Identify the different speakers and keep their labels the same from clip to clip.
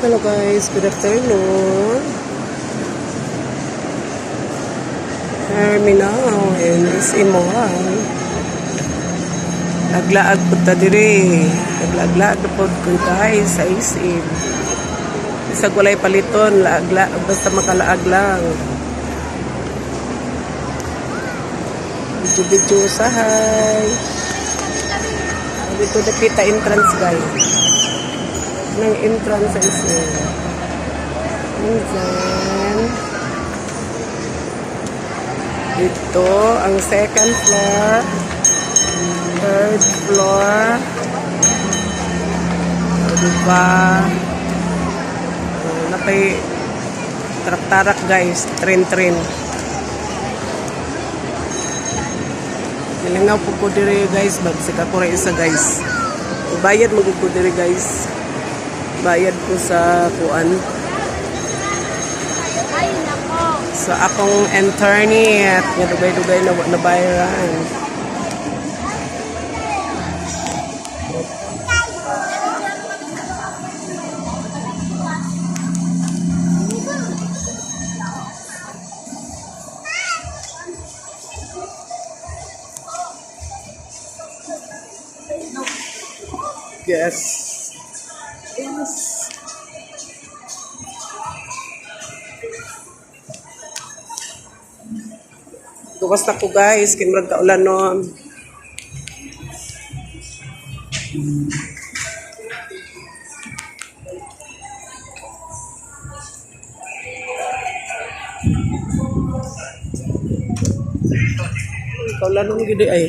Speaker 1: Hello guys, good afternoon. Here me now in SM Mall. Naglaag po ta diri. Naglaag po ko guys sa SM. Isa gulay paliton, laagla basta makalaag lang. Video usahay. Dito nakita entrance guys. Ng entrance sa SM. And then dito ang second floor, third floor. Diba? Napay tarak-tarak guys, tren-tren. Nilangaw po ko diri guys, bagsik ako rin isa guys. Bayad magod ko diri guys. Bayad ko sa kuan. Sa akong internet. Nga dugay-dugay na nabayaran. Yes. Yes. Gawas na ko guys, kinurag kaulan nun. Kaulan nun gede ay.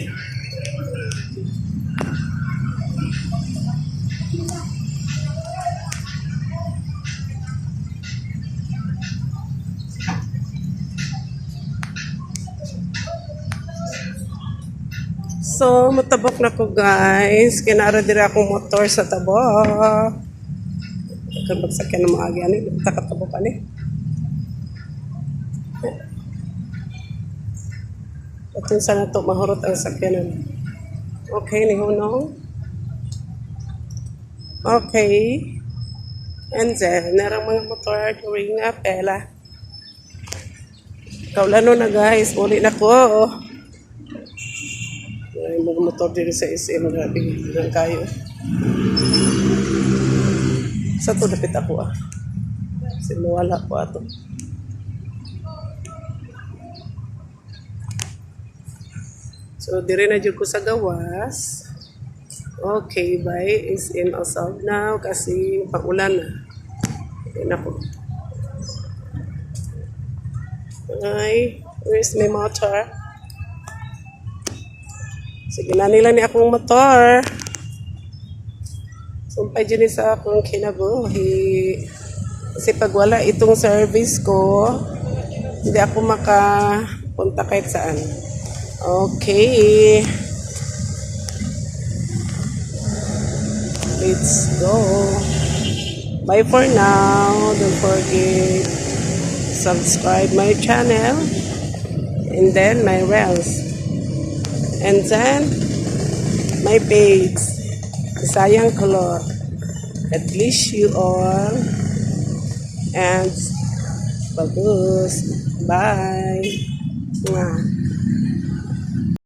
Speaker 1: So, matabok na ko guys. Kinara dira akong motor sa tabok. Kaya magsakyan ng mga agyan. Takatabok ka ni. At sana ito mahurot ang sakyanan. Okay, ni Hunong. Okay. And then, narang mga motor during nga pela. Kaulano na guys. Uli na ko. Ay, mga motor dito sa SM, grabe lang kayo. Sa to dapit ako sinuwala ko ato. So, dire na dyan ko sa gawas. Okay, bye. SM outside now kasi pag-ulan na. Ayun ako. Ay, where's my motor? Sige na nila ni akong motor. Sumpay dyan sa akong kinabuhi. Kasi pag wala itong service ko, hindi ako makapunta kahit saan. Okay. Let's go. Bye for now. Don't forget subscribe my channel. And then my reels. And then, my page, Sayang Color. God bless you all. And, bagus. Bye. Mwah.